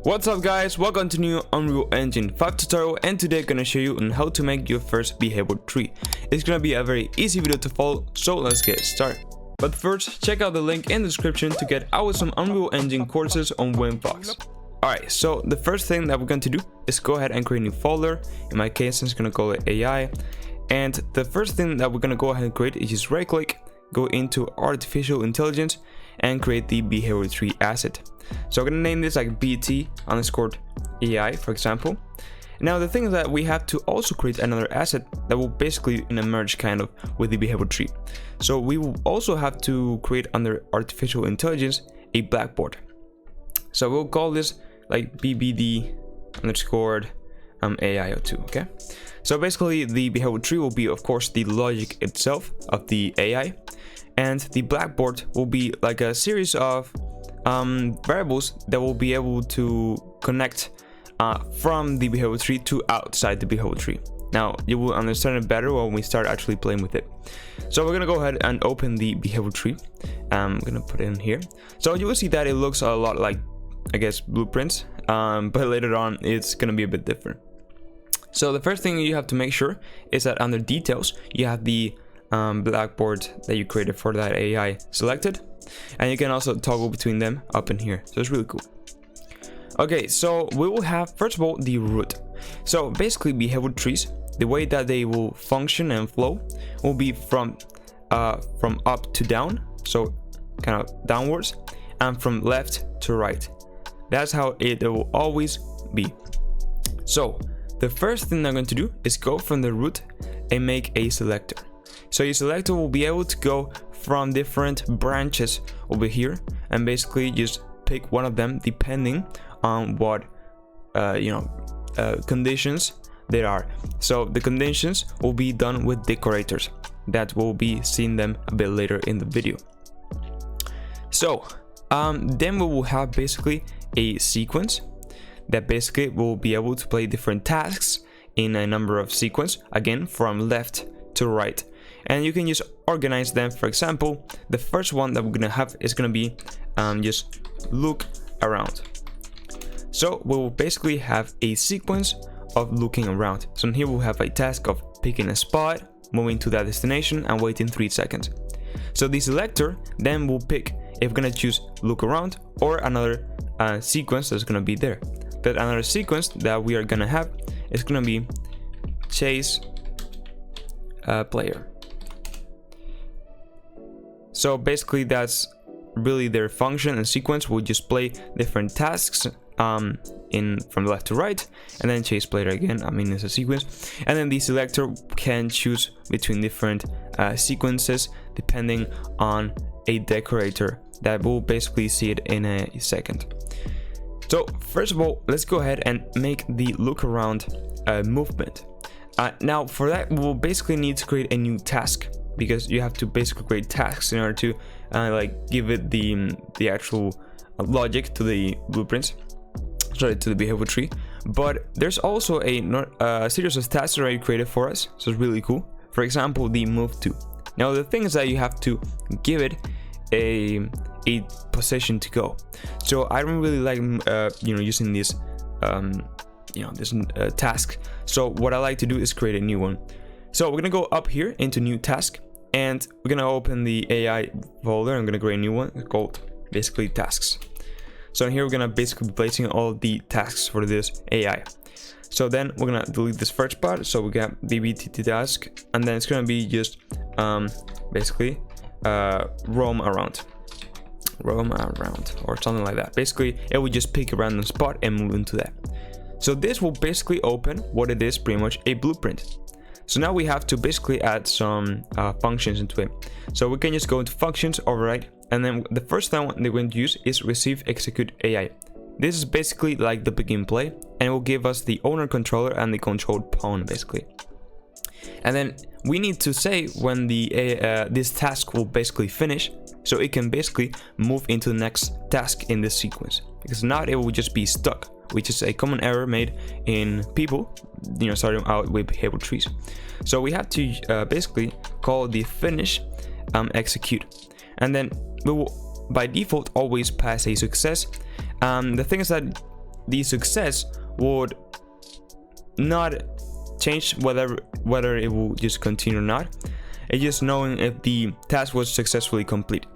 What's up guys, welcome to new Unreal Engine 5 tutorial, and today I'm gonna show you on how to make your first behavior tree. It's gonna be a very easy video to follow, so let's get started. But first, check out the link in the description to get some Unreal Engine courses on Winfox. Alright, so the first thing that we're going to do is go ahead and create a new folder. In my case, I'm just gonna call it AI. And the first thing that we're gonna go ahead and create is just right click, go into artificial intelligence and create the behavior tree asset. So I'm gonna name this like BT_AI, for example. Now the thing is that we have to also create another asset that will basically merge kind of with the behavior tree. So we will also have to create under artificial intelligence a blackboard. So we'll call this like BBD_AI02. Okay. So basically the behavior tree will be, of course, the logic itself of the AI, and the blackboard will be like a series of variables that will be able to connect from the behavior tree to outside the behavior tree. Now you will understand it better when we start actually playing with it. So we're gonna go ahead and open the behavior tree. I'm gonna put it in here. So you will see that it looks a lot like, I guess, blueprints, but later on it's gonna be a bit different. So the first thing you have to make sure is that under details you have the blackboard that you created for that AI selected, and you can also toggle between them up in here, so it's really cool. Okay, so we will have first of all the root. So basically behavior trees, the way that they will function and flow will be from up to down, so kind of downwards, and from left to right. That's how it will always be. So the first thing I'm going to do is go from the root and make a selector. So your selector will be able to go from different branches over here and basically just pick one of them depending on what conditions there are. So the conditions will be done with decorators that will be seeing them a bit later in the video. So then we will have basically a sequence that basically will be able to play different tasks in a number of sequence, again from left to right, and you can just organize them. For example, the first one that we're gonna have is gonna be just look around. So we will basically have a sequence of looking around. So here we'll have a task of picking a spot, moving to that destination and waiting 3 seconds. So the selector then will pick if we're gonna choose look around or another sequence that's gonna be there. But another sequence that we are gonna have is gonna be chase player. So basically that's really their function and sequence. Will just play different tasks from left to right, and then chase player again, I mean, it's a sequence, and then the selector can choose between different sequences depending on a decorator that will basically see it in a second. So first of all, let's go ahead and make the look around movement. Now for that, we'll basically need to create a new task, because you have to basically create tasks in order to like give it the actual logic to the blueprints, sorry, to the behavior tree. But there's also a series of tasks already created for us, so it's really cool. For example, the move to. Now the thing is that you have to give it a position to go. So I don't really like using this task. So what I like to do is create a new one. So we're gonna go up here into new task, and we're gonna open the AI folder. I'm gonna create a new one called basically tasks. So here we're gonna basically be placing all the tasks for this AI. So then we're gonna delete this first part. So we got BBT task, and then it's gonna be just basically roam around or something like that. Basically it will just pick a random spot and move into that. So this will basically open what it is, pretty much a blueprint. So now we have to basically add some functions into it. So we can just go into functions, override, and then the first one that we're going to use is receive execute AI. This is basically like the begin play, and it will give us the owner controller and the controlled pawn basically. And then we need to say when the this task will basically finish, so it can basically move into the next task in this sequence, because not it will just be stuck, which is a common error made in people starting out with behavior trees. So we have to basically call the finish execute, and then we will by default always pass a success. The thing is that the success would not change whether it will just continue or not. It's just knowing if the task was successfully complete.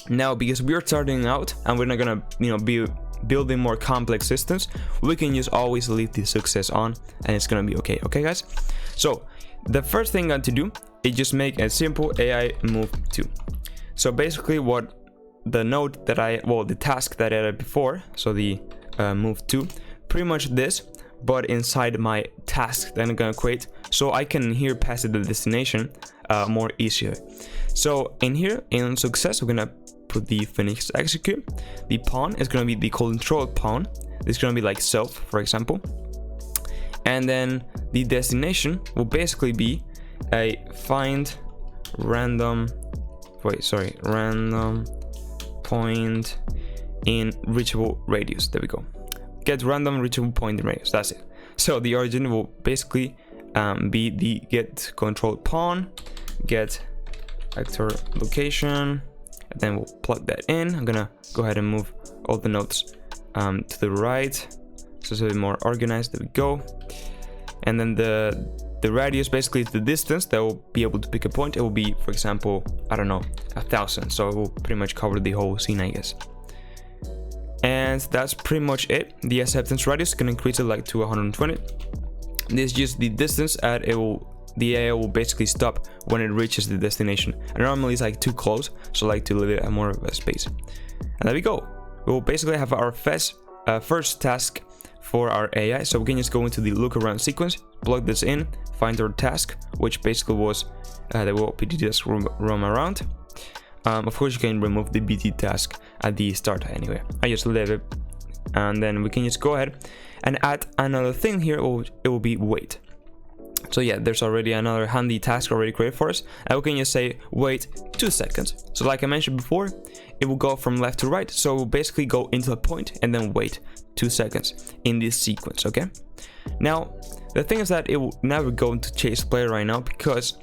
Now, because we're starting out and we're not gonna be building more complex systems, we can just always leave the success on and it's gonna be okay. Okay guys, so the first thing I got to do is just make a simple AI move to. So basically what the node that the task that I had before, so the move to, pretty much this, but inside my task that I'm gonna create, so I can here pass it the destination more easier. So in here in success, we're gonna put the finish execute. The pawn is gonna be the control pawn. This is gonna be like self, for example, and then the destination will basically be a find random point in reachable radius. There we go. Get random reachable point in radius. That's it. So the origin will basically be the get control pawn, get vector location, and then we'll plug that in. I'm gonna go ahead and move all the nodes to the right, so it's a bit more organized. There we go. And then the radius basically is the distance that will be able to pick a point. It will be, for example, I don't know, 1,000. So it will pretty much cover the whole scene, I guess. And that's pretty much it. The acceptance radius can increase it like to 120. This is just the distance at the AI will basically stop when it reaches the destination. And normally it's like too close, so I like to leave it at more of a space. And there we go. We will basically have our first task for our AI. So we can just go into the look around sequence, plug this in, find our task, which basically was the PT task roam around. Of course, you can remove the BT task at the start anyway. I just leave it, and then we can just go ahead and add another thing here. It will be wait. So yeah, there's already another handy task already created for us, and we can just say wait 2 seconds. So like I mentioned before, it will go from left to right, so it will basically go into a point and then wait 2 seconds in this sequence. Okay, now the thing is that it will never go into chase player right now because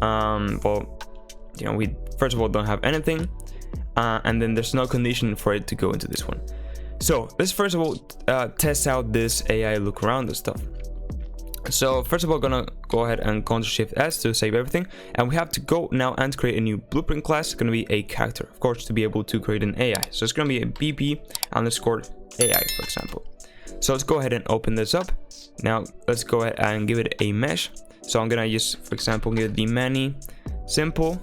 we first of all don't have anything, and then there's no condition for it to go into this one. So let's first of all test out this AI look around and stuff. So first of all, gonna go ahead and Ctrl+Shift+S to save everything, and we have to go now and create a new blueprint class. It's gonna be a character, of course, to be able to create an AI. So it's gonna be a BP_AI, for example. So let's go ahead and open this up. Now let's go ahead and give it a mesh. So I'm gonna just, for example, give it the many simple,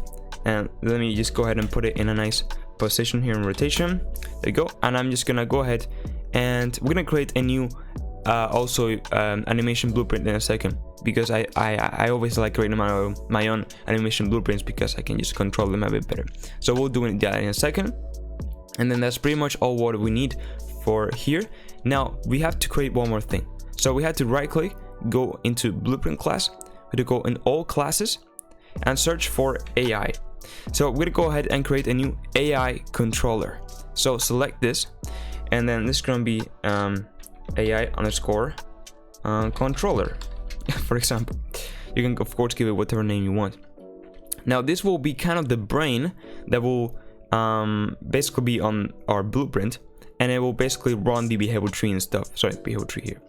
and let me just go ahead and put it in a nice position here in rotation. There you go. And I'm just gonna go ahead and we're gonna create a new animation blueprint in a second, because I always like creating my own animation blueprints because I can just control them a bit better. So we'll do that in a second, and then that's pretty much all what we need for here. Now we have to create one more thing. So we have to right click, go into blueprint class, we have to go in all classes and search for AI. So we're gonna go ahead and create a new AI controller. So select this, and then this is gonna be AI_controller, for example. You can of course give it whatever name you want. Now this will be kind of the brain that will basically be on our blueprint, and it will basically run the behavior tree and stuff. Sorry, behavior tree here.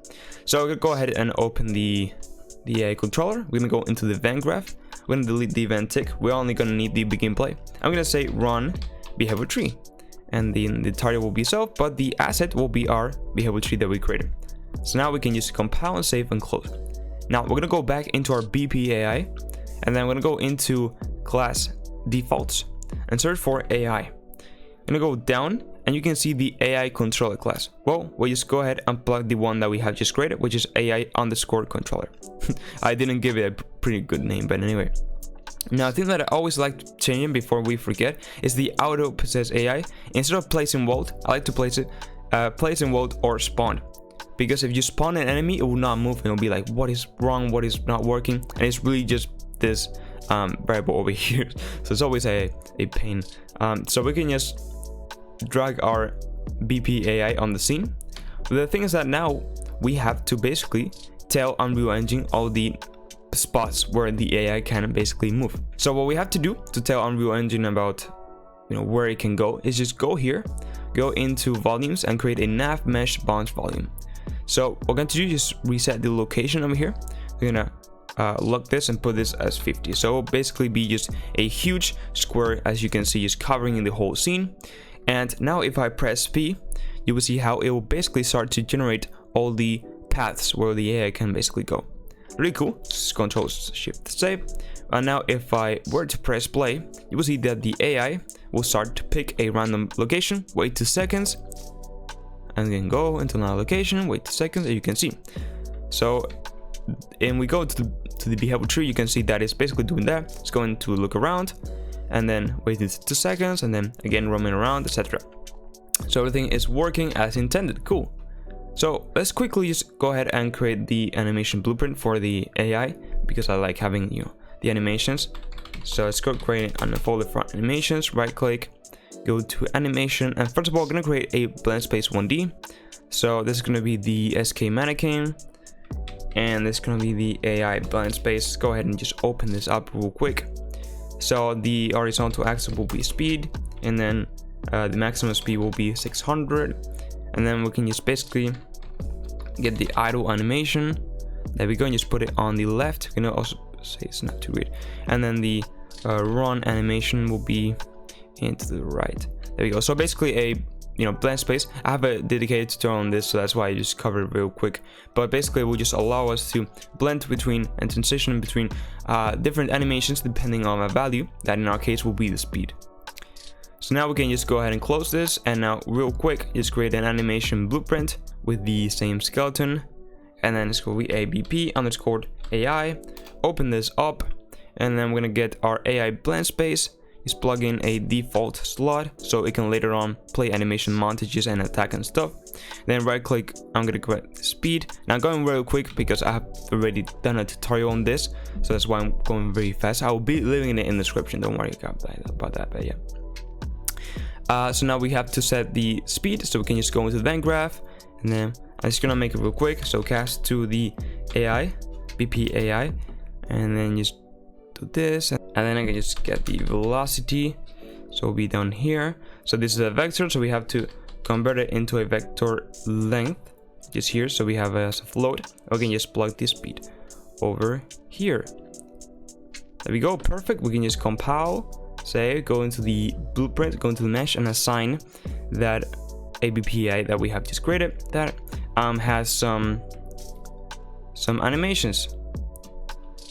So we're gonna go ahead and open the AI controller. We're gonna go into the event graph. We're gonna delete the event tick. We're only gonna need the begin play. I'm gonna say run behavior tree, and the target will be self, but the asset will be our behavior tree that we created. So now we can just compile and save and close. Now we're gonna go back into our BP AI, and then we're gonna go into class defaults and search for AI. I'm gonna go down, and you can see the AI controller class. Well, we'll just go ahead and plug the one that we have just created, which is AI_controller. I didn't give it a pretty good name, but anyway. Now, the thing that I always like changing before we forget is the auto possess AI. Instead of place in vault, I like to place it place in vault or spawn, because if you spawn an enemy, it will not move and it'll be like, what is wrong, what is not working, and it's really just this variable over here. So it's always a pain. So we can just drag our BP AI on the scene. But the thing is that now we have to basically tell Unreal Engine all the spots where the AI can basically move. So what we have to do to tell Unreal Engine about where it can go is just go here go into volumes and create a nav mesh bounce volume. So what we're going to do is just reset the location over here. We're gonna lock this and put this as 50. So it'll basically be just a huge square, as you can see, just covering the whole scene. And now if I press P, you will see how it will basically start to generate all the paths where the AI can basically go. Really cool. Just Control Shift save. And now if I were to press play, you will see that the AI will start to pick a random location, wait 2 seconds, and then go into another location, wait 2 seconds, as you can see. So, and we go to the behavior tree, you can see that it's basically doing that. It's going to look around, and then waiting 2 seconds, and then again roaming around, etc. So everything is working as intended. Cool. So let's quickly just go ahead and create the animation blueprint for the AI, because I like having, you know, the animations. So let's go create an folder for animations, right click, go to animation, and first of all, I'm gonna create a blend space 1D. So this is gonna be the SK mannequin, and this is gonna be the AI blend space. Let's go ahead and just open this up real quick. So the horizontal axis will be speed, and then the maximum speed will be 600, and then we can just basically get the idle animation. There we go, and just put it on the left. You know, also say it's not too weird, and then the run animation will be into the right. There we go. So basically a, you know, blend space. I have a dedicated tutorial on this, so that's why I just covered it real quick. But basically it will just allow us to blend between and transition between different animations depending on a value, that in our case will be the speed. So now we can just go ahead and close this, and now real quick just create an animation blueprint with the same skeleton, and then it's going to be ABP underscore AI. Open this up, and then we're gonna get our AI blend space. Just plug in a default slot so it can later on play animation montages and attack and stuff. Then right click, I'm gonna create speed. Now I'm going real quick because I have already done a tutorial on this, so that's why I'm going very fast. I will be leaving it in the description, don't worry about that, but yeah. So now we have to set the speed, so we can just go into the event graph, and then I'm just gonna make it real quick. So cast to the AI, BP AI, and then just do this, and then I can just get the velocity, so it'll be down here. So this is a vector, so we have to convert it into a vector length just here, so we have as a float. We can just plug the speed over here. There we go, perfect. We can just compile, say, go into the blueprint, go into the mesh, and assign that ABPI that we have just created that has some animations.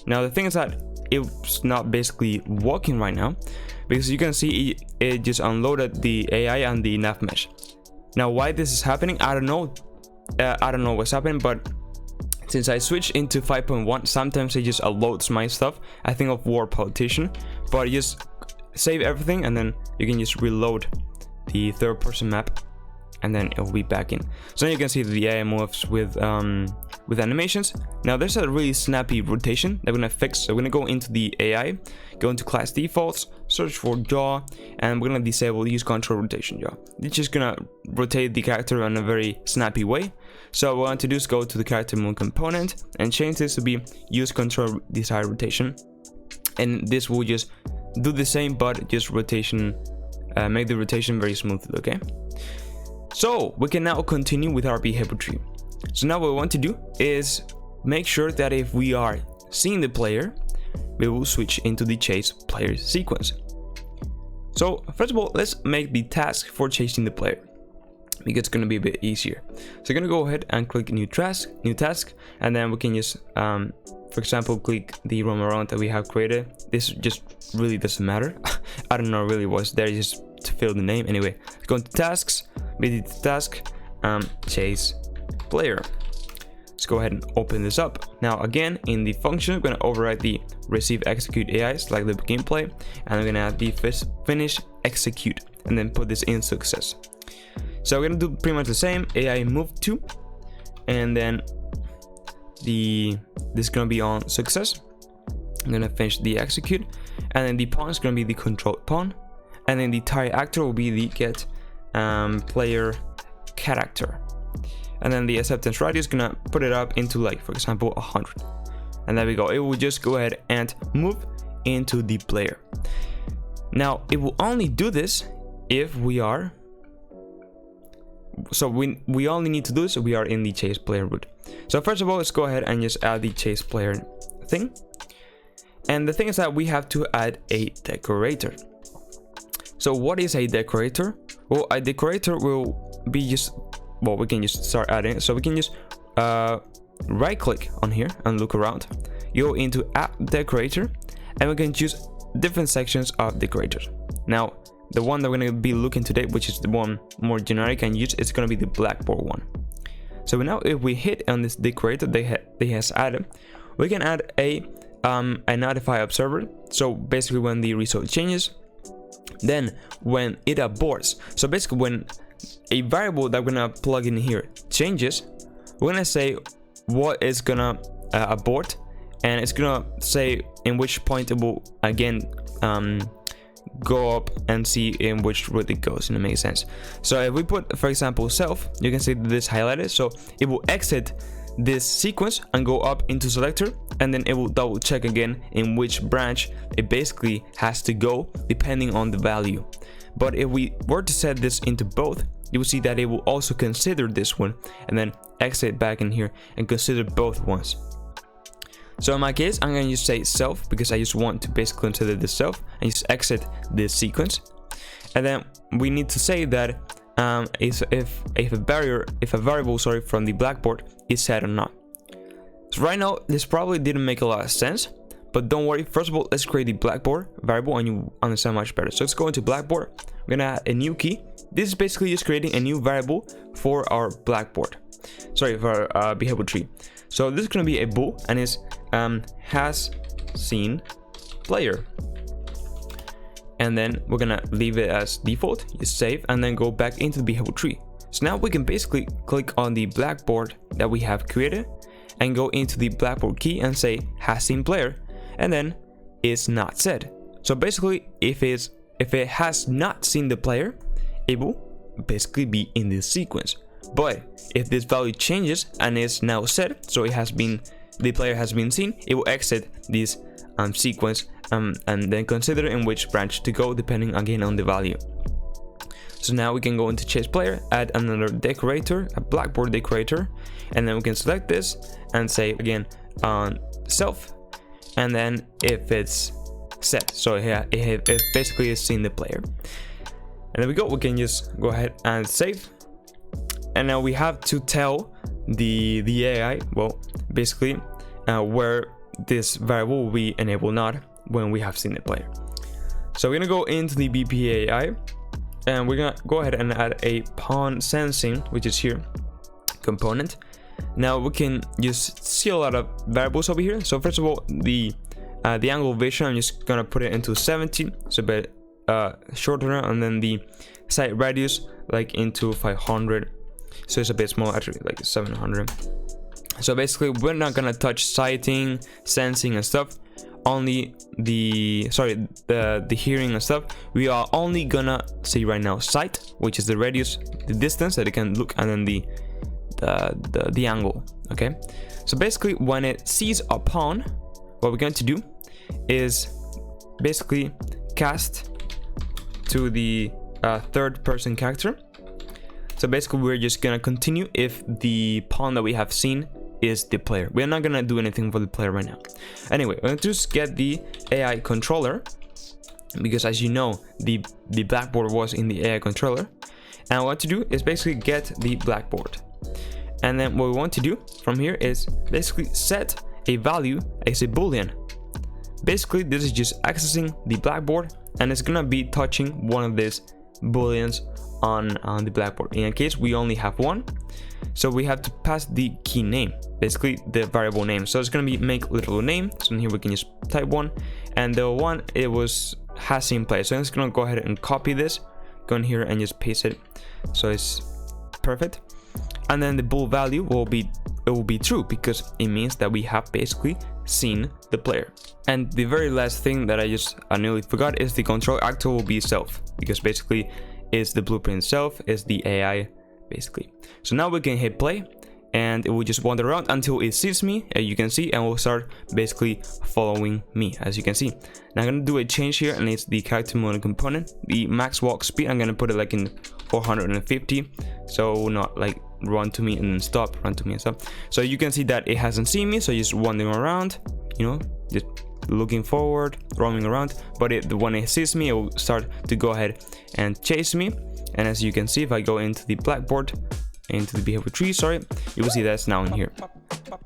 Now the thing is that it's not basically working right now, because you can see it just unloaded the AI and the nav mesh. Now why this is happening, I don't know. I don't know what's happening, but since I switched into 5.1, sometimes it just unloads my stuff. I think of War Politician, but you just save everything, and then you can just reload the third person map, and then it will be back in. So now you can see that the AI moves with animations. Now there's a really snappy rotation that we're gonna fix. So we're gonna go into the AI, go into class defaults, search for jaw, and we're gonna disable use control rotation jaw. It's just gonna rotate the character in a very snappy way. So what we want to do is go to the character mode component and change this to be use control desired rotation, and this will just do the same, but just rotation, make the rotation very smooth. Okay. So we can now continue with our behavior tree. So now what we want to do is make sure that if we are seeing the player, we will switch into the chase player sequence. So first of all, let's make the task for chasing the player, because it's going to be a bit easier. So I'm going to go ahead and click new task, and then we can just, for example, click the roam around that we have created. This just really doesn't matter. I don't know really what's there, just to fill the name. Anyway, go into tasks, visit the task, chase player. Let's go ahead and open this up. Now again, in the function, we're going to override the receive execute AIs like the gameplay, and we're going to add the finish execute, and then put this in success. So we're going to do pretty much the same. AI move to, and then this is going to be on success. I'm going to finish the execute, and then the pawn is going to be the control pawn, and then the tie actor will be the get player character, and then the acceptance radius is gonna put it up into, like, for example, 100, and there we go. It will just go ahead and move into the player. Now it will only do this if we are so we only need to do this. We are in the chase player root. So first of all, let's go ahead and just add the chase player thing. And the thing is that we have to add a decorator. So what is a decorator? Well, a decorator will be just, well, we can just start adding it. So we can just right click on here and look around, go into app decorator, and we can choose different sections of decorators. Now the one that we're going to be looking today, which is the one more generic and used, is going to be the Blackboard one. So now if we hit on this decorator they has added, we can add a notify observer. So basically when the result changes, then when it aborts, so basically when a variable that we're gonna plug in here changes, we're gonna say what is gonna abort, and it's gonna say in which point it will again go up and see in which route it goes, and it makes sense. So if we put, for example, self, you can see this highlighted, so it will exit this sequence and go up into selector, and then it will double check again in which branch it basically has to go depending on the value. But if we were to set this into both, you will see that it will also consider this one and then exit back in here and consider both ones. So in my case, I'm going to just say self because I just want to basically consider this self and just exit this sequence. And then we need to say that if a variable from the Blackboard is set or not. So right now this probably didn't make a lot of sense, but don't worry. First of all, let's create the Blackboard variable and you understand much better. So let's go into Blackboard. We're gonna add a new key. This is basically just creating a new variable for our Blackboard, sorry, for our behavior tree. So this is gonna be a bool and is has seen player, and then we're gonna leave it as default, just save, and then go back into the behavior tree. So now we can basically click on the Blackboard that we have created and go into the Blackboard key and say has seen player, and then is not set. So basically if it has not seen the player, it will basically be in this sequence. But if this value changes and is now set, so the player has been seen, it will exit this sequence and then consider in which branch to go depending again on the value. So now we can go into chase player, add another decorator, a Blackboard decorator, and then we can select this and say again on self, and then if it's set, so yeah, it basically is seeing the player. And there we go. We can just go ahead and save. And now we have to tell the AI, well, basically where this variable will be enabled or not when we have seen the player. So we're gonna go into the BPAI and we're gonna go ahead and add a pawn sensing, which is here, component. Now we can just see a lot of variables over here. So first of all, the angle of vision, I'm just gonna put it into 70, so a bit shorter, and then the sight radius like into 500, so it's a bit smaller, actually like 700. So basically we're not gonna touch sighting, sensing and stuff, only the hearing and stuff. We are only gonna see right now sight, which is the radius, the distance that it can look, and then the angle. Okay, so basically when it sees a pawn, what we're going to do is basically cast to the third person character. So basically we're just gonna continue if the pawn that we have seen is the player. We're not gonna do anything for the player right now. Anyway, we're gonna just get the AI controller, because as you know, the Blackboard was in the AI controller. And what to do is basically get the Blackboard, and then what we want to do from here is basically set a value as a boolean. Basically this is just accessing the Blackboard, and it's gonna be touching one of these booleans on the Blackboard. In a case we only have one, so we have to pass the key name, basically the variable name. So it's gonna be make literal name. So in here we can just type one, and the one it was has seen play. So I'm just gonna go ahead and copy this, go in here and just paste it, so it's perfect. And then the bool value will be true, because it means that we have basically seen the player. And the very last thing that I nearly forgot is the control actor will be self, because basically is the blueprint self is the AI basically. So now we can hit play and it will just wander around until it sees me, as you can see, and will start basically following me, as you can see. Now I'm gonna do a change here, and it's the character mode component, the max walk speed. I'm gonna put it like in 450, so not like run to me and stop, run to me and stop. So you can see that it hasn't seen me, so just wandering around, you know, just looking forward, roaming around. But when it sees me, it will start to go ahead and chase me. And as you can see, if I go into the blackboard, into the behavior tree, sorry, you will see that's now in here.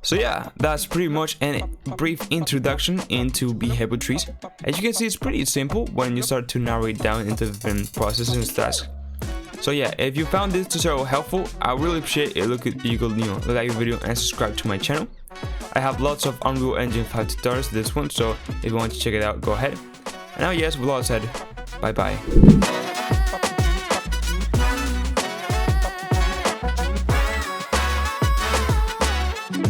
So yeah, that's pretty much a brief introduction into behavior trees. As you can see, it's pretty simple when you start to narrow it down into different processes and tasks. So yeah, if you found this tutorial helpful, I really appreciate it. You could like the video and subscribe to my channel. I have lots of Unreal Engine 5 tutorials, this one, so if you want to check it out, go ahead. And now yes, with all said, bye bye.